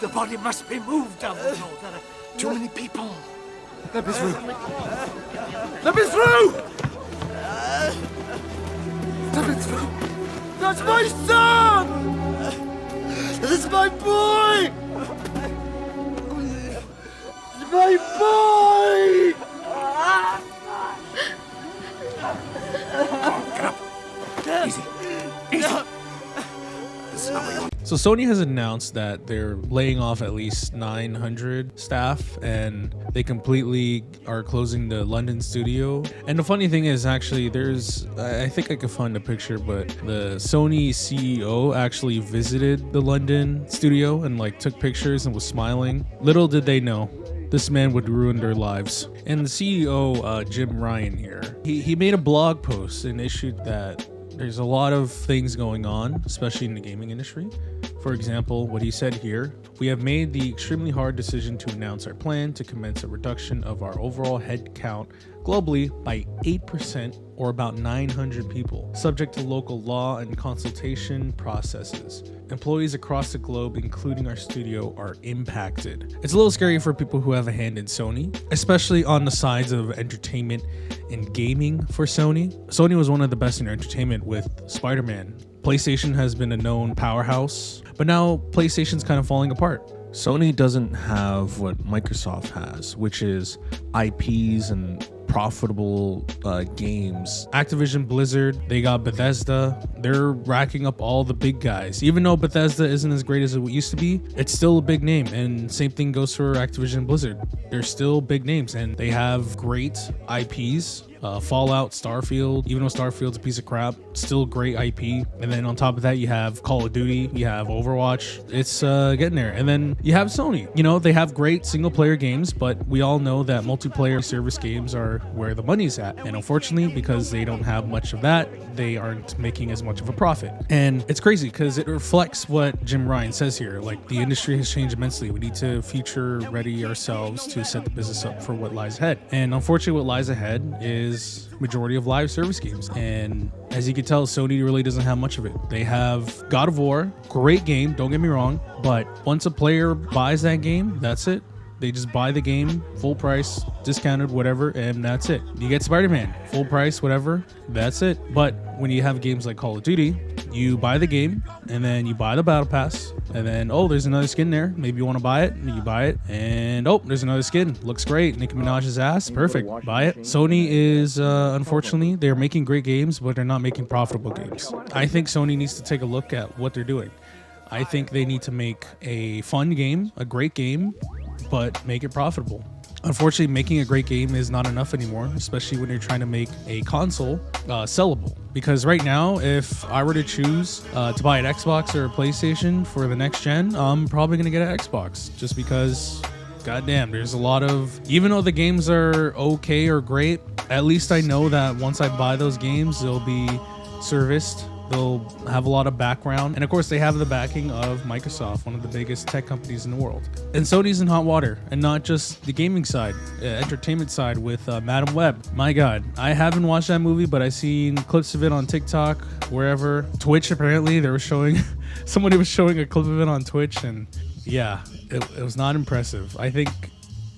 The body must be moved, Dumbledore. There are too many people. Let me through. Let me through! Let me through. That's my son! That's my boy! My boy! Get up. Easy. Easy. This is not what you want. So Sony has announced that they're laying off at least 900 staff and they completely are closing the London studio. And the funny thing is, actually, I think I could find a picture, but the Sony CEO actually visited the London studio and like took pictures and was smiling. Little did they know, this man would ruin their lives. And the CEO, Jim Ryan here, he made a blog post and issued that there's a lot of things going on, especially in the gaming industry. For example, what he said here, we have made the extremely hard decision to announce our plan to commence a reduction of our overall head count globally by 8%, or about 900 people, subject to local law and consultation processes. Employees across the globe, including our studio, are impacted. It's a little scary for people who have a hand in Sony, especially on the sides of entertainment and gaming for Sony. Sony was one of the best in entertainment with Spider-Man. PlayStation has been a known powerhouse, but now PlayStation's kind of falling apart. Sony doesn't have what Microsoft has, which is IPs and profitable games. Activision Blizzard, they got Bethesda. They're racking up all the big guys. Even though Bethesda isn't as great as it used to be, it's still a big name. And same thing goes for Activision Blizzard. They're still big names and they have great IPs. Fallout, Starfield, even though Starfield's a piece of crap, still great IP. And then on top of that, you have Call of Duty, you have Overwatch. It's getting there. And then you have Sony. You know, they have great single player games, but we all know that multiplayer service games are where the money's at. And unfortunately, because they don't have much of that, they aren't making as much of a profit. And it's crazy because it reflects what Jim Ryan says here. Like, the industry has changed immensely. We need to future ready ourselves to set the business up for what lies ahead. And unfortunately, what lies ahead is majority of live service games. And as you can tell, Sony really doesn't have much of it. They have God of War, great game, don't get me wrong, but once a player buys that game, that's it. They just buy the game, full price, discounted, whatever, and that's it. You get Spider-Man, full price, whatever, that's it. But when you have games like Call of Duty, you buy the game, and then you buy the battle pass, and then, oh, there's another skin there. Maybe you want to buy it, and you buy it, and oh, there's another skin. Looks great. Nicki Minaj's ass, perfect. Buy it. Sony is, unfortunately, they're making great games, but they're not making profitable games. I think Sony needs to take a look at what they're doing. I think they need to make a fun game, a great game, but make it profitable. Unfortunately, making a great game is not enough anymore, especially when you're trying to make a console sellable. Because right now, if I were to choose to buy an Xbox or a PlayStation for the next gen, I'm probably going to get an Xbox just because, goddamn, there's a lot of, even though the games are okay or great, at least I know that once I buy those games, they'll be serviced. They'll have a lot of background. And of course, they have the backing of Microsoft, one of the biggest tech companies in the world. And Sony's in hot water, and not just the gaming side, entertainment side with Madam Web. My God, I haven't watched that movie, but I've seen clips of it on TikTok, wherever. Twitch, apparently, they were showing, somebody was showing a clip of it on Twitch, and yeah, it was not impressive. I think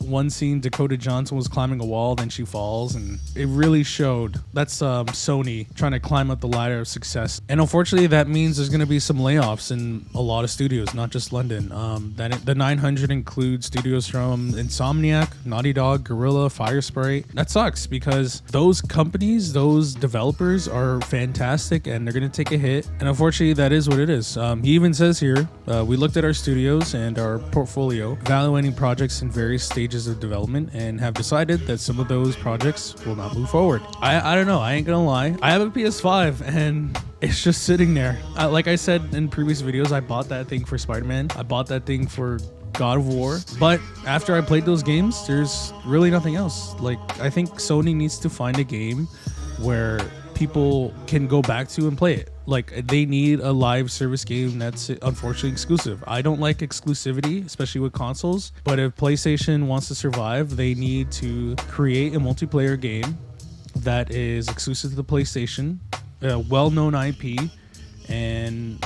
one scene, Dakota Johnson was climbing a wall, then she falls, and it really showed. That's Sony trying to climb up the ladder of success. And unfortunately, that means there's going to be some layoffs in a lot of studios, not just London. The 900 includes studios from Insomniac, Naughty Dog, Guerrilla, Firespray. That sucks because those companies, those developers are fantastic, and they're going to take a hit. And unfortunately, that is what it is. He even says here, we looked at our studios and our portfolio, evaluating projects in various stages of development, and have decided that some of those projects will not move forward. I don't know. I ain't gonna lie. I have a PS5 and it's just sitting there. Like I said in previous videos, I bought that thing for Spider-Man. I bought that thing for God of War. But after I played those games, there's really nothing else. Like, I think Sony needs to find a game where people can go back to and play it. Like, they need a live service game that's unfortunately exclusive. I don't like exclusivity, especially with consoles, but if PlayStation wants to survive, they need to create a multiplayer game that is exclusive to the PlayStation, a well-known IP, and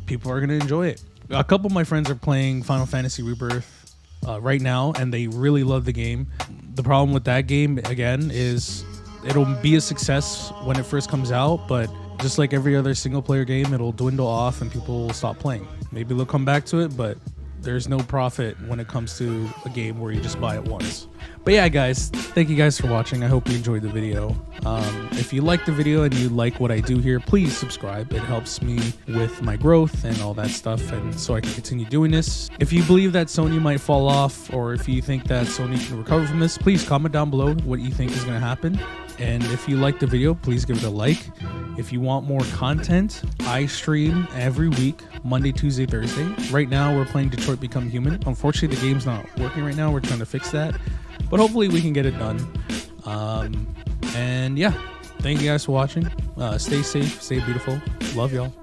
people are going to enjoy it. A couple of my friends are playing Final Fantasy Rebirth right now, and they really love the game. The problem with that game, again, is it'll be a success when it first comes out, but just like every other single player game, it'll dwindle off and people will stop playing. Maybe they'll come back to it, but there's no profit when it comes to a game where you just buy it once. But yeah, guys, thank you guys for watching. I hope you enjoyed the video. If you like the video and you like what I do here, please subscribe. It helps me with my growth and all that stuff, and so I can continue doing this. If you believe that Sony might fall off, or if you think that Sony can recover from this, please comment down below what you think is going to happen. And if you like the video, please give it a like. If you want more content, I stream every week, Monday, Tuesday, Thursday. Right now, we're playing Detroit Become Human. Unfortunately, the game's not working right now. We're trying to fix that, but hopefully we can get it done. And yeah, thank you guys for watching. Stay safe, stay beautiful. Love y'all.